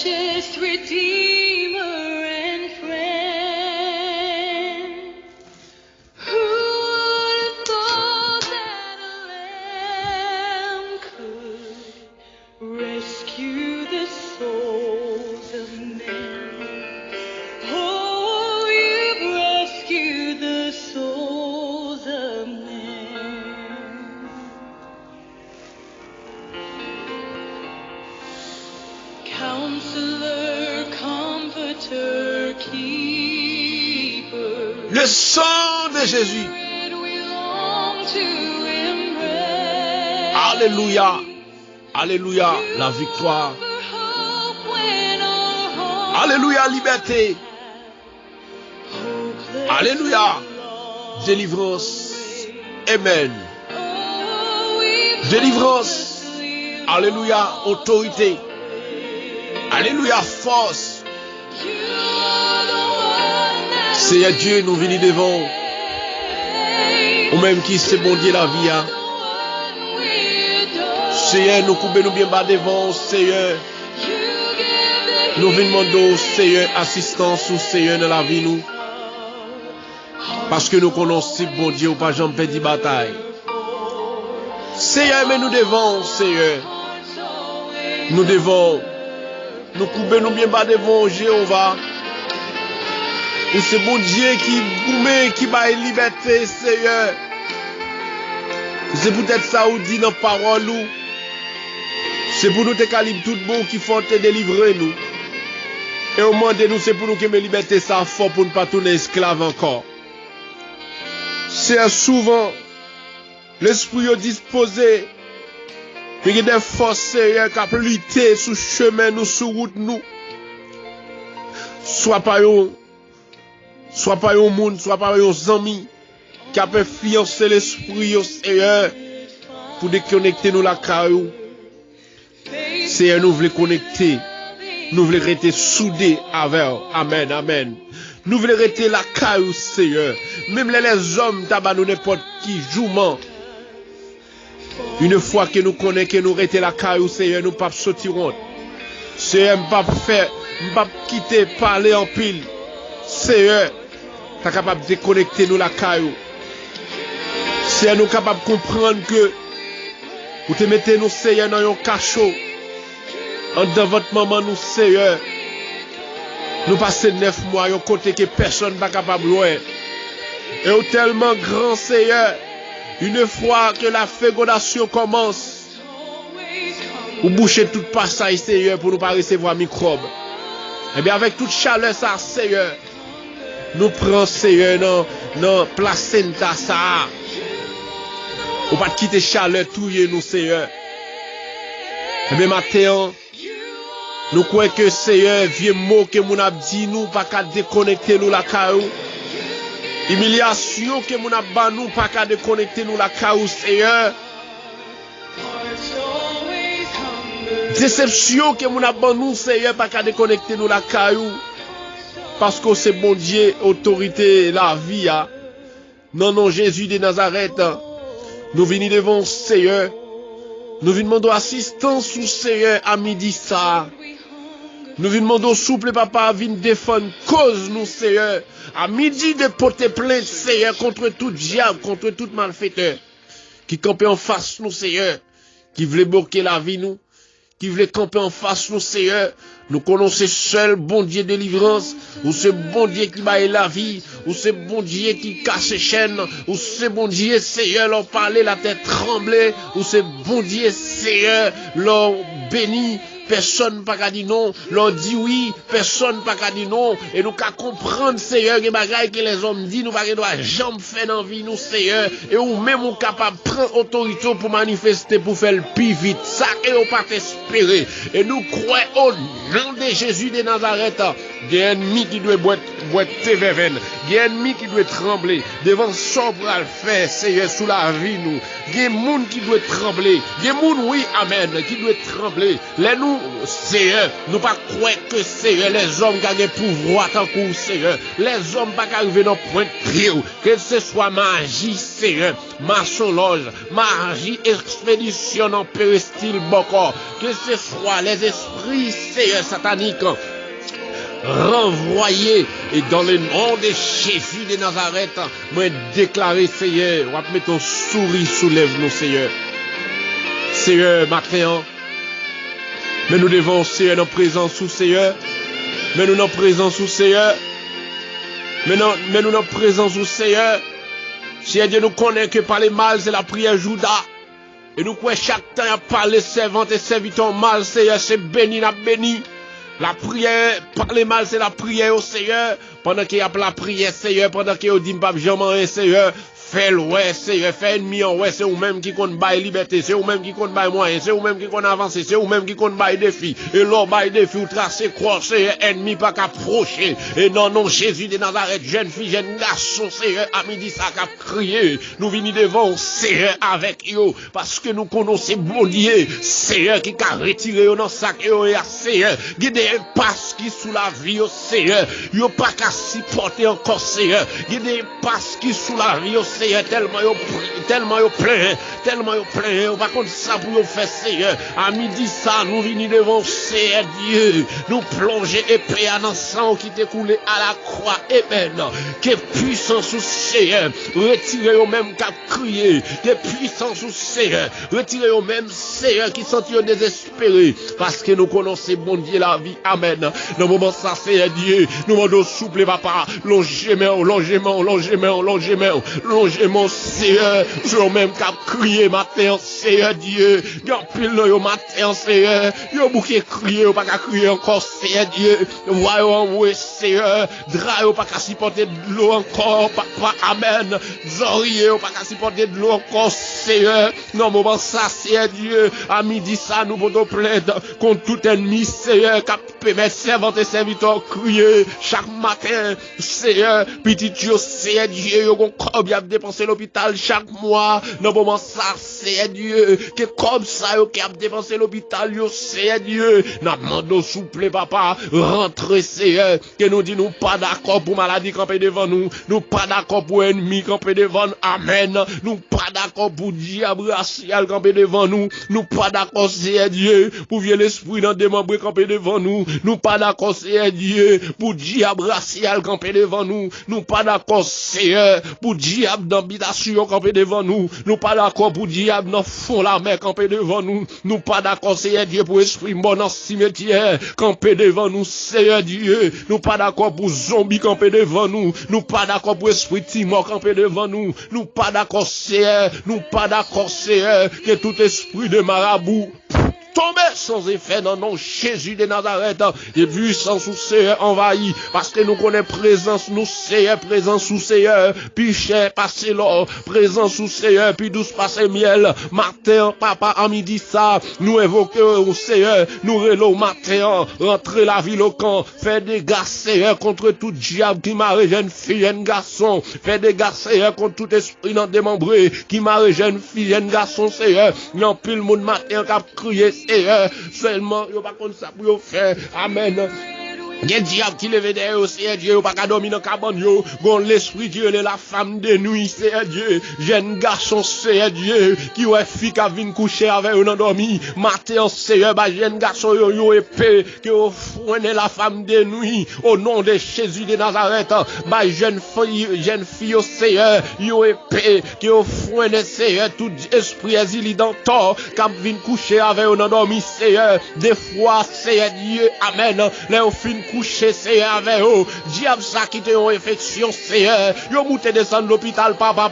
precious Redeemer and friend. Who would have thought that a lamb could rescue the souls of men? Oh, you've rescued the souls of men. Counselor, comforter, keeper. Le sang de Jésus. We long to embrace. Alléluia. Alléluia. La victoire. Hope when our hearts Alléluia. Liberté. hopeless. Alléluia. Délivrance. Amen. Oh, we've Délivrance. Alléluia. Autorité. Alléluia. Force. You are the one that Seigneur Dieu, nous venons devant. Ou même qui c'est bon Dieu la vie. Hein. Seigneur, nous coupons nous bien bas devant. Seigneur, nous venons demander Seigneur assistance ou Seigneur dans la vie nous. Parce que nous connaissons bon Dieu ou pas jamais perdu bataille. Seigneur, mais nous devons, Seigneur. Nous devons. Nous coupons nous bien bas devant Jéhovah. Ou c'est bon Dieu qui boumé, qui m'a liberté, Seigneur. C'est peut-être ça ou dit dans la parole nous. C'est pour nous te calibre tout bon qui font te délivrer nous. Et au moment de nous, c'est pour nous que me liberté ça fort pour ne pas tourner esclave encore. C'est souvent l'esprit est disposé. Il y a des forces Seigneur qui ont lutté sur le chemin nous, sur la route nous. Soit pas un monde, soit pas un ami qui a fiancé l'esprit au Seigneur pour déconnecter nous la caillou. Seigneur, nous voulons connecter. Nous voulons rester soudés avec. Amen, amen. Nous voulons rester la caillou, Seigneur. Même les hommes, tabac, nous n'importe qui, jouement. Une fois que nous connaissons que nous restons la caillou, Seigneur, nous ne pas sortirons. Seigneur, nous ne pas quitter, parler en pile. Seigneur, tu es capable de déconnecter nous la caillou. Seigneur, nous sommes capables de comprendre que vous te mettez nous, Seigneur, dans un cachot. En devant votre maman, nous, Seigneur. Nous passons 9 mois, un côté que personne n'est pas capable de voir. Et au tellement grand, Seigneur, une fois que la fécondation commence, vous bouchez tout passage, Seigneur, pour ne pas recevoir microbes. Et bien, avec toute chaleur, ça, Seigneur, nous prenons, Seigneur, dans placenta, ça. Ou pas quitter chaleur, touiller nous, Seigneur. Et bien, maintenant, nous croyons que, Seigneur, vieux mot que nous avons dit, nous, pas qu'à déconnecter nous la caillou. Humiliation que nous avons nous, pas qu'à déconnecter nous la caillou, Seigneur. Déception que nous avons nous, Seigneur, pas qu'à déconnecter nous la caillou. Parce que c'est bon Dieu, autorité, la vie. Hein. Non, non, Jésus de Nazareth. Nous venons devant Seigneur. Nous venons demander assistance au Seigneur à midi ça. Nous venons demander souple papa, venir défendre cause nous Seigneur. À midi de porter plainte Seigneur contre tout diable, contre tout malfaiteur. Qui campait en face nous Seigneur. Qui voulait bloquer la vie nous. Qui voulait camper en face nous Seigneur. Nous connaissons seul bon Dieu délivrance, ou ce bon Dieu qui baille la vie, ou ce bon Dieu qui casse les chaînes, ou ce bon Dieu Seigneur leur parler la tête tremblée, ou ce bon Dieu Seigneur leur béni. Personne pas qu'à dire non, l'on dit oui, personne pas qu'à dire non, et nous qu'à comprendre Seigneur que bagaille que les hommes disent, nous pas doit jamais faire dans vie nous Seigneur, et ou même on capable prendre autorité pour manifester pour faire le plus vite, ça que on pas espérer, et nous croyons au nom de Jésus de Nazareth, il y a un ennemi qui doit boire tévéven, il y a un ennemi qui doit trembler devant son bras le faire Seigneur sous la vie nous, il y a un monde qui doit trembler, il y a un monde oui amen qui doit trembler, les nous nous, Seigneur, nous pas croire que Seigneur, les hommes qui ont des pouvoirs tant que Seigneur, les hommes pas arriver dans point de pied, que ce soit magie, Seigneur, maçonloge, magie, expédition en péristyle, bocor, que ce soit les esprits, Seigneur, sataniques, renvoyés, et dans le nom de Jésus de Nazareth, moi déclarer, Seigneur, on va mettre ton souris, soulève-nous, Seigneur. Seigneur, matin, mais nous devons, Seigneur, notre présence sous Seigneur, mais nous notre présence sous Seigneur, mais nous notre présence sous Seigneur. Seigneur Dieu, nous connaissons que par les mal, c'est la prière Judas. Et nous croyons chaque temps à parler servante et serviteur mal, Seigneur, c'est béni, la béni. La prière, par les mal, c'est la prière au Seigneur. Pendant qu'il y a la prière, Seigneur, pendant qu'il y a dit, pas jamais, Seigneur, fais ouais, Seigneur, fais ennemi, ouais, c'est vous-même qui compte bail liberté, c'est vous-même qui compte bail moyen, c'est vous-même qui compte avancer, c'est vous-même qui compte bail défi. Et l'or bail défi, ou tracer croix, Seigneur, ennemi pas qu'approcher. Et non, Jésus de Nazareth, jeune fille, jeune garçon, Seigneur, à midi, ça qu'a crié. Nous venons devant, Seigneur, avec eux, parce que nous connaissons bon Dieu, Seigneur, qui a retiré dans sac, et Seigneur, guide un passe qui sous la vie, Seigneur, yo pas qu'à supporter encore, Seigneur, guide un passe qui sous la vie, Seigneur, tellement yo plein, on va contre ça pour faire, Seigneur. À midi ça, nous venons devant Seigneur Dieu, nous plonger épée à sang qui t'est coulé à la croix, et maintenant, que puissance sous Seigneur, retirez au même qu'à crier, que puissance sous Seigneur, retirez au même Seigneur qui sentit désespéré, parce que nous connaissons bon Dieu la vie, amen. Dans le moment ça, Seigneur Dieu, nous demandons souple, papa, longez-moi, mon Seigneur, je même qu'à crier matin, Seigneur Dieu, y'en pile yo matin, Seigneur, y'en bouquet crier, pas qu'à crier encore, Seigneur Dieu, voyons, oui, Seigneur, drayo pas qu'à supporter de l'eau encore, papa, amen, zorier, pas qu'à supporter de l'eau encore, Seigneur, non, moment ça, Seigneur Dieu, à midi ça, nous pouvons plaindre contre tout ennemi, Seigneur, qui peut mettre servante et serviteur crier chaque matin, Seigneur, petit Dieu, Seigneur Dieu, y'en combien dépenser l'hôpital chaque mois, dans le moment ça, c'est Dieu, que comme ça, qui a dépensé l'hôpital, c'est Dieu, nous demandons souple, papa, rentrez, Seigneur, que nous dit nous pas d'accord pour maladie camper devant nous, nous pas d'accord pour ennemi camper devant nous, amen, nous pas d'accord pour diable racial camper devant nous, nous pas d'accord, c'est Dieu, pour vieux l'esprit dans des membres camper devant nous, nous pas d'accord, c'est Dieu, pour diable racial camper devant nous, nous pas d'accord, Seigneur, pour diable d'habitation camper devant nous, nous pas d'accord pour diable dans fond la mer camper devant nous, nous pas d'accord, Seigneur Dieu, pour esprit bon dans cimetière camper devant nous, Seigneur Dieu, nous pas d'accord pour zombie camper devant nous, nous pas d'accord pour esprit timor camper devant nous, nous pas d'accord, Seigneur, nous pas d'accord, Seigneur, que tout esprit de marabout tomber sans effet dans le nom Jésus de Nazareth, et puissance sous Seigneur envahi, parce que nous connaissons présence, nous Seigneur, présence sous Seigneur, puis cher passer l'or, présence sous Seigneur, puis douce passer miel, matin, papa, à midi ça, nous évoquons au Seigneur, nous relons matin, rentrer la ville au camp, faire des gars Seigneur contre tout diable qui marie jeune fille, jeune garçon, faire des gars Seigneur contre tout esprit non démembré, qui marie jeune fille, jeune garçon Seigneur, y'en pile monde matin qui a crié Seigneur, seulement, yo pas comme ça pour yo faire, amen. Il y a un diable qui lève derrière, c'est Dieu, pas qu'à dormir dans cabane, yo. Gon l'esprit Dieu, la femme de nuit, c'est Dieu. Jeune garçon, c'est Dieu. Qui ouais, fille qui vient coucher avec eux dans dormi. Matin, c'est bah, jeune garçon, yo épée, qui au fouine la femme de nuit. Au nom de Jésus de Nazareth, bah, jeune fille, au Seigneur, yo épée, qui au fouine, Seigneur, tout esprit asile dans tort, qui vient coucher avec eux dans dormi, Seigneur. Des fois, c'est Dieu, amen. Les fin coucher, Seigneur, avec eux. Diable, ça qui te en infection, Seigneur. Yo mouté descendre l'hôpital, papa.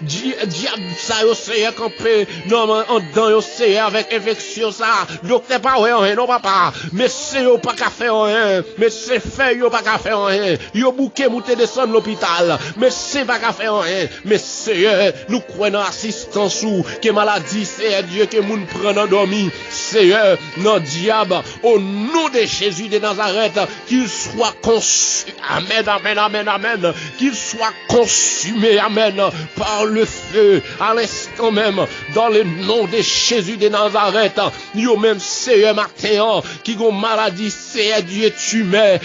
Diable, ça, yo, Seigneur, campé. Non, en dedans, yo, Seigneur, avec infection, ça. Docteur, pas rien, non, papa. Mais c'est yo, pas qu'à faire rien. Mais c'est fait, yo, pas qu'à faire rien. Yo, bouquet, mouté descendre l'hôpital. Mais c'est pas qu'à faire rien. Mais Seigneur, nous croyons assistance ou, que maladie, Seigneur Dieu, que moun prenne endormi. Seigneur, non, diable, au nom de Jésus de Nazareth, qu'il soit consumé, amen, amen, amen, amen, qu'il soit consumé, amen, par le feu, à l'instant même, dans le nom de Jésus de Nazareth. Yo même Seigneur matin, qui ont maladie, Seigneur Dieu, tu mets,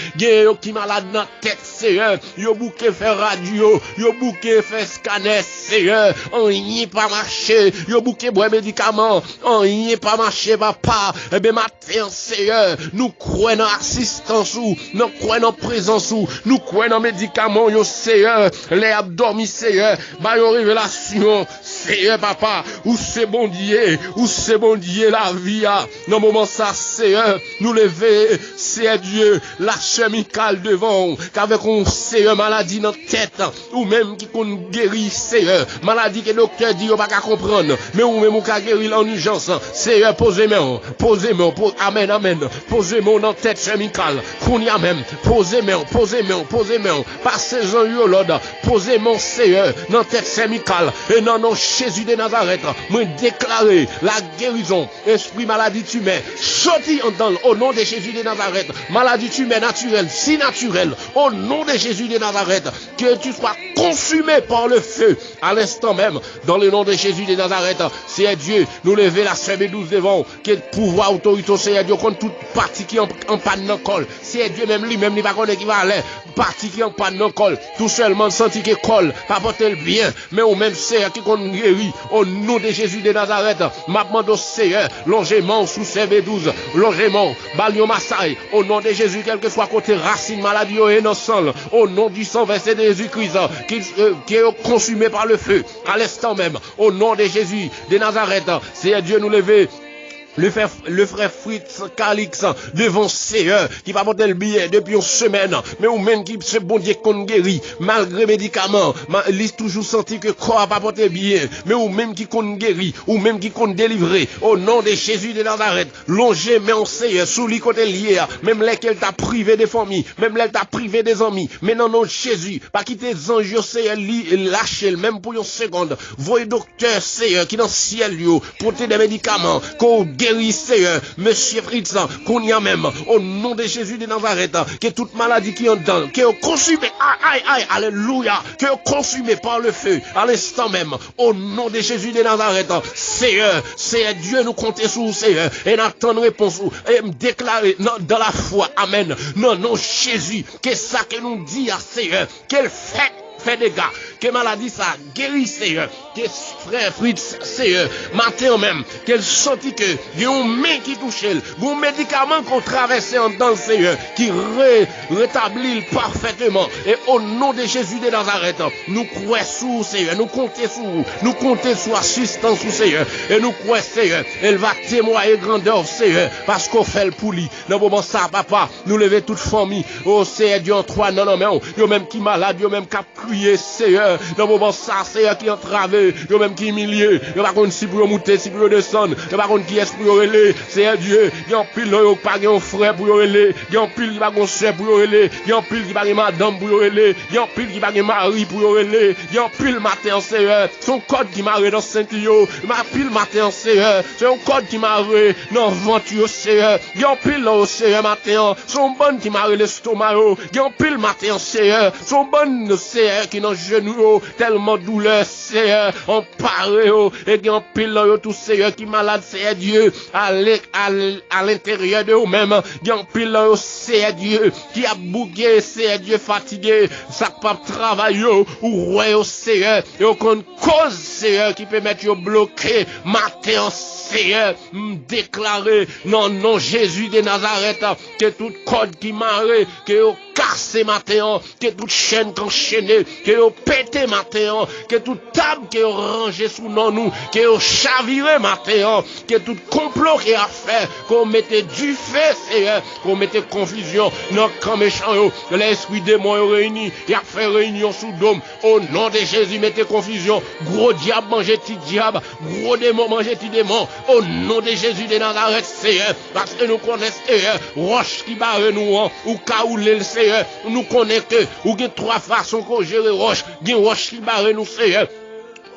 qui malade dans la tête, Seigneur, yo bouquet fait radio, yo bouquet fait scanner, Seigneur, on y est pas marché, yo bouquet bois médicaments, on y est pas marché, papa, eh bien matin, Seigneur, nous croyons dans assistance ou, nous croyons dans présence ou, nous croyons dans médicaments, yo Seigneur, les abdomis, Seigneur, bah yo révélation, Seigneur papa, où c'est bon Dieu, la vie, dans moment ça, Seigneur, nous lever, Seigneur Dieu, lâcher Michael devant, qu'avec un Seigneur maladie dans tête, ou même qui qu'on guérit, Seigneur, maladie que le docteur dit, on va pas comprendre, mais ou même on va guérir en urgence, Seigneur, posez-moi, amen, amen, posez-moi dans tête, Seigneur Michael, qu'on y a même, posez-moi, passez-en, yo, Lord, posez-moi, Seigneur, dans tête, Seigneur Michael, et non, non, Jésus de Nazareth, me déclarer la guérison, esprit maladie tu mets, sorti au nom de Jésus de Nazareth, maladie tu mets naturelle, si naturelle, au nom de Jésus de Nazareth, que tu sois consumé par le feu, à l'instant même, dans le nom de Jésus de Nazareth, c'est Dieu, nous lever la CB12 devant, que pouvoir, autorité, c'est Dieu, contre toute partie qui en panne dans col, c'est Dieu même lui-même, il va connaître qui va aller, partie qui en panne dans col, tout seulement senti que col, pas porter le bien, mais au même c'est qui qu'on guérit, au nom de Jésus de Nazareth, m'a demandé au Seigneur, longement sous CB12, longement, balion massaille, au nom de Jésus, quel que soit côté racine, maladie et innocent, au nom du sang versé de Jésus-Christ, qui est consumé par le feu, à l'instant même, au nom de Jésus de Nazareth, c'est Dieu nous lever. Le frère Fritz Calix devant Seigneur qui va porter le billet depuis une semaine, mais ou même qui se bon Dieu qu'on guérit malgré médicaments, il toujours senti que corps a pas porté bien, mais ou même qui qu'on guérit, ou même qui qu'on délivrer au nom de Jésus de Nazareth, longé mais on Seigneur sous lui côté lié, même lesquels t'a privé des familles, même lesquels t'a privé des amis, mais non non Jésus, pas quitter les anges Seigneur lâcher même pour une seconde, voyez docteur Seigneur qui dans le ciel yo porter des médicaments qu'on guérit Seigneur, Monsieur Fritz, qu'on y a même, au nom de Jésus de Nazareth, que toute maladie qui est dedans, qui est consumée, alléluia, qui est consumée par le feu, à l'instant même, au nom de Jésus de Nazareth, Seigneur, Dieu nous compte sur Seigneur, et n'attend réponse, et me déclarer dans la foi, amen, non, Jésus, qu'est-ce ça que nous dit à Seigneur, qu'elle fait des gars, que maladie ça guérit Seigneur, que frère Fritz Seigneur, matin même, qu'elle sentit que il y a un main qui touche elle, un médicament qu'on traverse en temps Seigneur, qui rétablit parfaitement, et au nom de Jésus de Nazareth, nous croyons sur Seigneur, nous comptons sur assistance sur Seigneur, et nous croyons Seigneur, elle va témoigner grandeur Seigneur, parce qu'on fait le pouli, dans le moment ça papa, nous lever toute famille, oh Seigneur Dieu en trois, non, mais yo même qui malade, yo même qui crier Seigneur, dans le moment ça, Seigneur qui entravé, yo même qui humilié, yo pas contre si pour monter, si pour descendre, yo pas contre qui est pour relais, Seigneur Dieu, yo pile yo pas un frère pour relais, yo pile qui pas un soeur pour relais, yo pile qui pas une madame pour relais, yo pile qui pas un mari pour relais, yo pile matin Seigneur, son code qui marre dans saint yo, ma pile matin Seigneur, c'est un code qui marre dans ventre Seigneur, yo pile là Seigneur matin, son bonne qui marre l'estomac yo pile matin Seigneur, son bonne Seigneur qui dans genou tellement douleur Seigneur emparé et qui en pile tout Seigneur qui malade Seigneur Dieu à l'intérieur de vous-même qui en pile Seigneur Dieu qui a bougué Seigneur Dieu fatigué ça pas travail ou roi Seigneur et aucune cause Seigneur qui peut mettre bloqué matin Seigneur déclarer non Jésus de Nazareth que toute corde qui marre que cassé matin que toute chaîne enchaînée que pété matin que toute table qui est rangée sous nous que chaviré matin que tout complot qui a fait qu'on mettait du feu Seigneur qu'on mettait confusion dans camp méchant l'esprit démon réuni il a fait réunion sous dôme au nom de Jésus mettez confusion gros diable manger petit diable gros démon manger petit démon au nom de Jésus de Nazareth Seigneur parce que nous connaissons Seigneur roche qui barre nous ou caoulé le Seigneur nous connaissons que ou il y a trois façons qu'on gère roche il y a roche qui barre nous Seigneur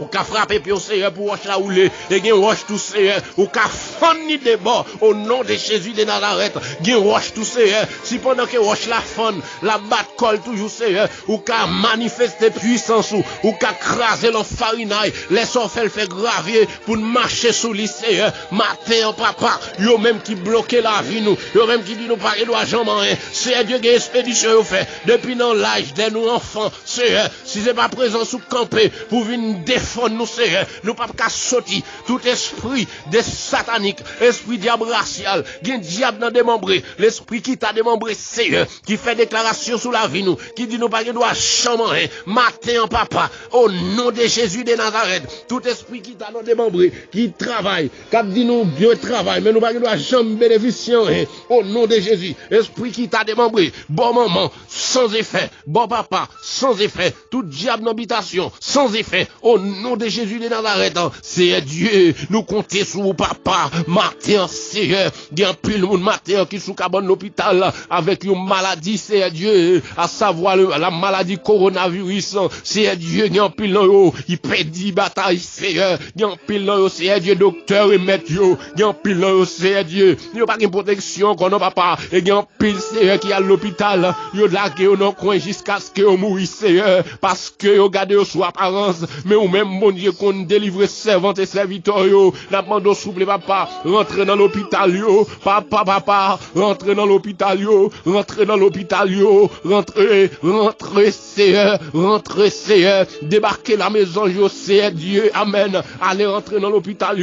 Ou ka frappe puis au Seigneur pour roche la roule. Et gen roche tout Seigneur. Ou ka fonni de bord au nom de Jésus de Nazareth. Gen roche tout Seigneur. Si pendant que roche la fonne, la batte colle toujours Seigneur. Ou ka manifester puissance ou ka craser l'enfarinaille. Laisse on fait gravier pour marcher sous les Seigneur. Matin papa, yo même qui bloque la vie nous. Yo même qui dit nous pas doit jamais rien. C'est Dieu qui expédition yo fait depuis dans l'âge de nous enfants. Seigneur, si c'est pas présent sous camper pour venir défendre nous Seigneur, nous pas qu'à sortir tout esprit de satanique, esprit diable racial, gen diable dans démembré, l'esprit qui t'a démembré Seigneur, qui fait déclaration sur la vie nous, qui dit nous pas doit jamais rien. Matin papa, au nom de Jésus de Nazareth, tout esprit qui t'a démembré, qui travaille, qui dit nous Dieu travaille, mais nous pas doit jamais bénéficier rien. Au nom de Jésus, esprit qui t'a démembré, bon maman, sans effet, bon papa, sans effet, tout diable d'habitation, sans effet, au nom de Jésus de Nazareth, c'est Dieu, nous comptons sur vous, papa, matin, Seigneur, il y a un pile monde matin qui sous cabane l'hôpital avec une maladie, c'est Dieu, à savoir la maladie coronavirus, c'est Dieu, il y a un pile là, il perdit bataille, Seigneur, il y a un pile là, c'est Dieu, docteur et maître, il y a un pile là, c'est Dieu, il n'y a pas de protection, qu'on n'a papa, et il y a un pile, Seigneur, qui est à l'hôpital, il y a de la guerre dans le coin jusqu'à ce que vous mourrez, Seigneur, parce que vous regardez sous apparence, mais ou même, mon Dieu, qu'on délivre servante et serviteur, n'a demandé souple, papa, rentrez dans l'hôpital, papa, rentrez dans l'hôpital, rentrez dans l'hôpital, rentrez, Seigneur, débarquez la maison, c'est Dieu, amen, allez rentrer dans l'hôpital,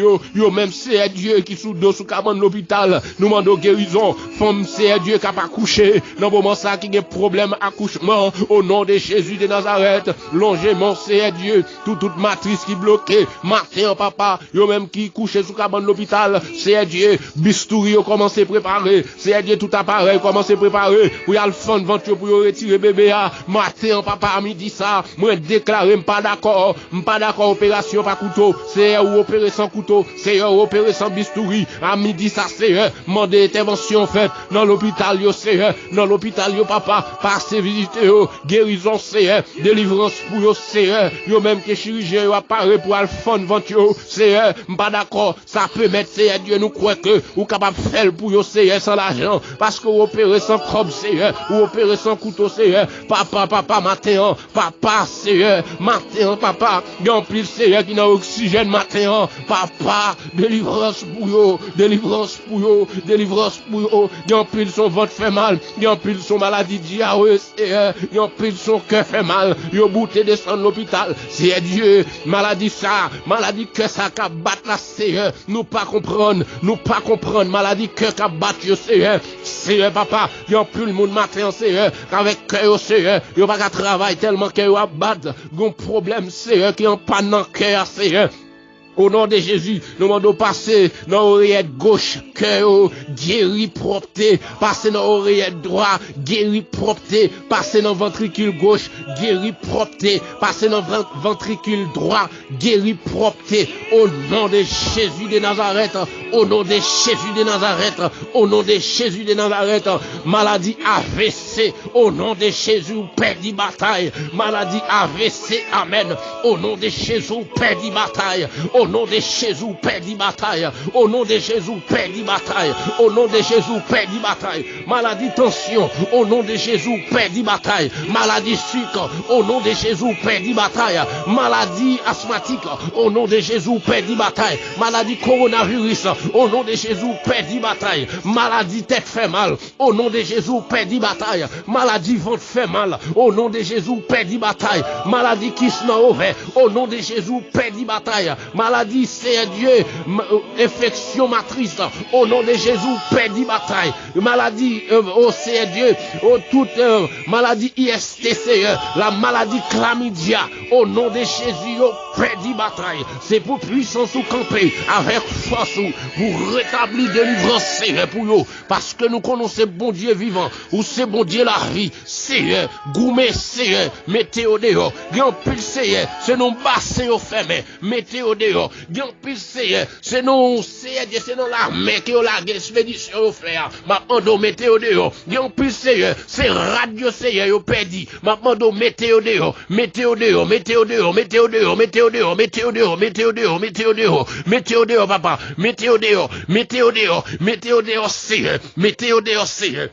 même c'est Dieu qui sous dos, sous cabane l'hôpital, nous demandons guérison, femme, c'est Dieu qui a pas couché, dans le moment ça, qui a problème accouchement, au nom de Jésus de Nazareth, longement, c'est Dieu, toute matrice qui bloquée, matin, papa, yo même qui couché sous cabane l'hôpital, c'est Dieu, bistouri, yo commencé à préparer, c'est Dieu, tout appareil, commencé à préparer, pour y aller fond ventre, pour y retirer bébé, matin, papa, à midi ça, moi déclaré, m'pas d'accord, opération par couteau, c'est ou opérer sans couteau, c'est ou opérer sans bistouri, à midi ça, c'est demander intervention faite, dans l'hôpital, yo, c'est dans l'hôpital, yo, papa, passez visiter, yo, guérison, c'est délivrance pour yo, c'est yo même que chirurgien, yo, apparaît pour aller fond ventre, c'est pas d'accord, ça peut mettre, c'est Dieu, nous croit que, ou capable de faire pour yo, c'est sans l'argent, parce que opérer sans crobe, c'est ou opérer sans couteau, c'est papa, matin, papa, c'est matin, papa, yon pile, c'est qui n'a oxygène, matin, papa, délivrance pour yo, yon pile son ventre fait mal, yon pile son maladie diarrhée, c'est yon pile son cœur fait mal, yon bouté descendre l'hôpital, c'est Dieu, maladie ça, maladie que ça qu'a battre la Seigneur, nous pas comprendre, maladie que qu'a battre Seigneur, papa, yon plus le monde matin, Seigneur, avec cœur, Seigneur, yon pas qu'à travailler tellement que yon a battre, gon problème, Seigneur, qui en panne dans cœur, Seigneur. Au nom de Jésus, nous demandons passer dans l'oreillette gauche, cœur guéri propreté, passer dans l'oreillette droite, guéri propreté, passer dans le ventricule gauche, guéri propreté, passer dans le ventricule droit, guéri propreté. Au nom de Jésus de Nazareth, au nom de Jésus de Nazareth, au nom de Jésus de Nazareth, maladie AVC, au nom de Jésus, perdit bataille, maladie AVC, amen, au nom de Jésus, perdit bataille, au nom de Jésus, perdit bataille, au nom de Jésus, perdit bataille, au nom de Jésus, perdit bataille, maladie tension, au nom de Jésus, perdit bataille, maladie sucre, au nom de Jésus, perdit bataille, maladie asthmatique, au nom de Jésus, perdit bataille, maladie coronavirus, au nom de Jésus, perdit bataille, maladie tête fait mal, au nom de Jésus, perdit bataille, maladie ventre fait mal, au nom de Jésus, perdit bataille, maladie qui se n'a ouvert, au nom de Jésus, perdit bataille, maladie c'est Dieu, infection matrice, au nom de Jésus, perdit bataille, maladie, c'est Dieu, toute maladie ISTC, la maladie chlamydia, au nom de Jésus, perdit bataille, c'est pour puissance ou camper, avec force pour rétablir délivrance, Seigneur, pour nous, parce que nous connaissons bon Dieu vivant, ou c'est bon Dieu la vie, Seigneur, gourmet, Seigneur, mettez au dehors, grand pile, Seigneur, c'est non bassin au fermé, mettez au dehors, dehors. Gen pile Seigneur, c'est non, Seigneur, c'est non l'armée qui a la expédition au faire. Ma mando météo dehors. Gen pile Seigneur, c'est radio Seigneur, yo perdu. Ma mando météo dehors, météo dehors, météo dehors, météo dehors, météo dehors, météo dehors, météo dehors, météo dehors, météo dehors, papa, météo dehors, météo dehors, météo dehors, Seigneur, météo dehors, Seigneur.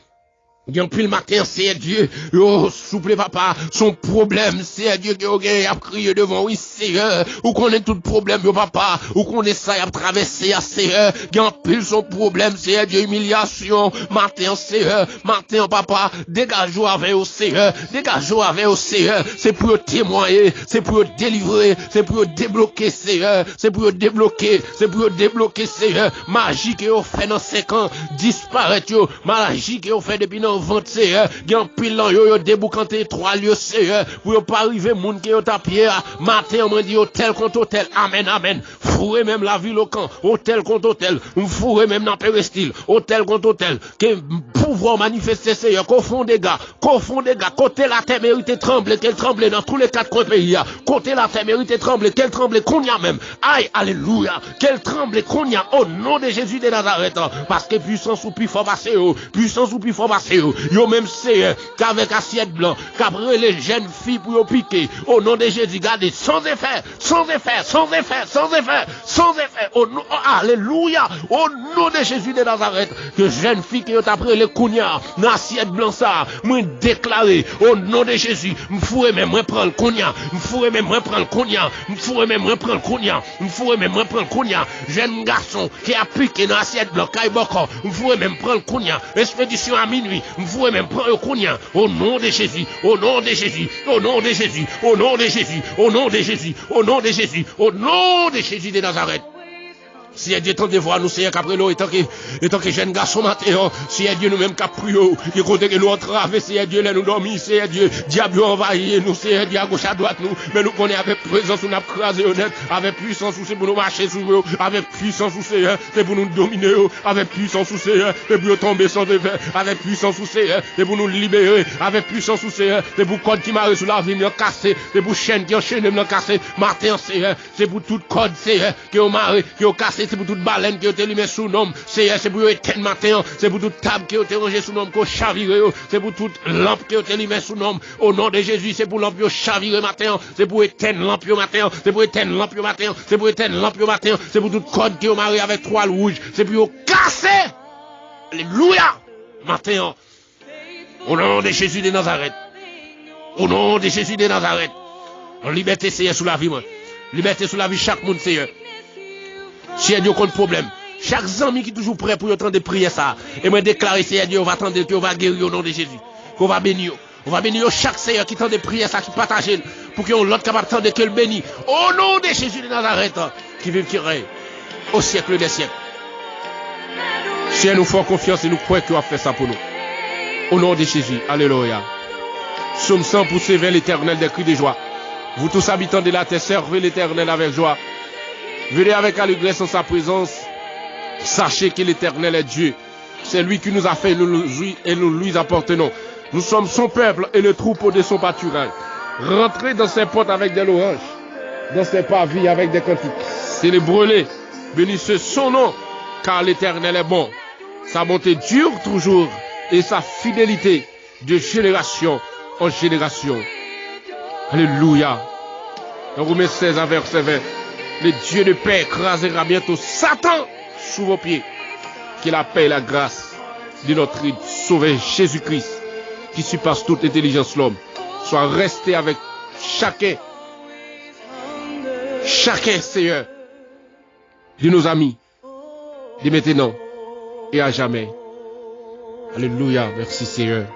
Gen pile matin, c'est Dieu, oh, souple papa, son problème, c'est Dieu qui a crié devant, oui, Seigneur, ou qu'on ait tout problème, yo papa, ou qu'on ait ça, a traversé, Seigneur, gen pile son problème, c'est Dieu, humiliation, matin, Seigneur, matin, papa, dégage-vous avec au Seigneur, dégage-vous avec au Seigneur, c'est pour témoigner, c'est pour délivrer, c'est pour débloquer, Seigneur, c'est pour débloquer, c'est pour débloquer, Seigneur, magie que vous fait dans 5 ans, disparaître, yo, magie que vous fait depuis dans 20 Seigneur, gen pile lan yo déboucanté 3 lieux Seigneur, pour yo pas arriver moun qui yo tapier matin on dit hôtel contre hôtel, amen amen, fourrer même la ville au camp, hôtel contre hôtel, fourrer même dans Pérestyle, hôtel contre hôtel, que pouvoir manifester Seigneur, qu'au fond des gars, côté la terre mérite trembler, qu'elle tremble dans tous les 4 coins pays, côté la terre mérite trembler, qu'elle tremble qu'on y a même, aïe, alléluia, qu'elle tremble qu'on y a, au nom de Jésus de Nazareth, parce que puissance ou plus fort passer, puissance ou plus fort passer, yo même c'est qu'avec assiette blanc, qu'après les jeunes filles pour yo piquer, au nom de Jésus, gardez sans effet, sans effet, sans effet, sans effet, sans effet, au nom, alléluia, au nom de Jésus de Nazareth, que jeunes filles qui ont après les cougnards, dans assiette blanc ça, moi déclaré, au nom de Jésus, m'fourrer même reprendre le cougnard, m'fourrer même reprendre le cougnard, m'fourrer même reprendre le cougnard, m'fourrer même reprendre le cougnard, jeune garçon qui a piqué dans assiette blanc, cailleboko, m'fourrer même prendre le cougnard, expédition à minuit, m'fourrer même prendre le cougnard, au nom de Jésus, au nom de Jésus, au nom de Jésus, au nom de Jésus, au nom de Jésus, au nom de Jésus, au nom de Jésus de Nazareth. Si Dieu tente de voir nous, Seigneur, qu'après nous, étant que jeune garçon matin, si Dieu nous-mêmes qu'à prier, il compte que nous entraver, Seigneur Dieu, là nous dormir, Seigneur Dieu, diable envahir nous, Seigneur Dieu, à gauche, à droite nous, mais nous connaissons avec présence, nous avons crasé honnête, avec puissance, c'est pour nous marcher sur eux, avec puissance, Seigneur, c'est pour nous dominer, avec puissance, Seigneur, c'est pour nous tomber sans effet, avec puissance, Seigneur, c'est pour nous libérer, avec puissance, Seigneur, c'est pour code qui marre sur la vie, nous casser, c'est pour chaîne qui enchaîne, nous casser, matin, Seigneur, c'est pour toute code, Seigneur, qui ont marre, qui ont cassé, c'est pour toute baleine qui ont été mis sous nom, c'est pour éteindre matin, c'est pour toute table qui ont été rangée sous nom, qu'on chavire, c'est pour toute lampe qui ont été mis sous nom, au nom de Jésus, c'est pour lampe qui chavire matin, c'est pour éteindre lampe matin, c'est pour éteindre lampe matin, c'est pour éteindre lampe matin, c'est pour toute code qui ont marré avec 3 rouges, c'est pour casser, alléluia, matin, au nom de Jésus de Nazareth, au nom de Jésus de Nazareth, en liberté, Seigneur, sous la vie, moi, liberté sous la vie, chaque monde, Seigneur. Si Dieu a un problème, chaque ami qui est toujours prêt pour entendre prier ça, et moi déclarer, Seigneur Dieu, on va attendre, on va guérir au nom de Jésus, qu'on va bénir. On va bénir chaque Seigneur qui tente de prier ça, qui partage, pour qu'on l'autre capable de que le bénit. Au nom de Jésus de Nazareth, qui vive, qui règne, au siècle des siècles. Seigneur, nous faisons confiance et nous croyons qu'il va faire ça pour nous. Au nom de Jésus, alléluia. Psaume 100 pour servir l'Éternel des cris de joie. Vous tous habitants de la terre, servez l'Éternel avec joie. Venez avec allégresse en sa présence. Sachez que l'Éternel est Dieu. C'est lui qui nous a fait et nous lui appartenons. Nous sommes son peuple et le troupeau de son pâturage. Rentrez dans ses portes avec des louanges, dans ses parvis avec des cantiques. Célébrez-les, bénissez son nom, car l'Éternel est bon. Sa bonté dure toujours et sa fidélité de génération en génération. Alléluia. Dans Romains 16 verset 20. Le Dieu de paix écrasera bientôt Satan sous vos pieds. Que la paix et la grâce de notre Sauveur Jésus-Christ, qui surpasse toute intelligence l'homme, soit resté avec chacun, Seigneur, de nos amis, de maintenant et à jamais. Alléluia. Merci Seigneur.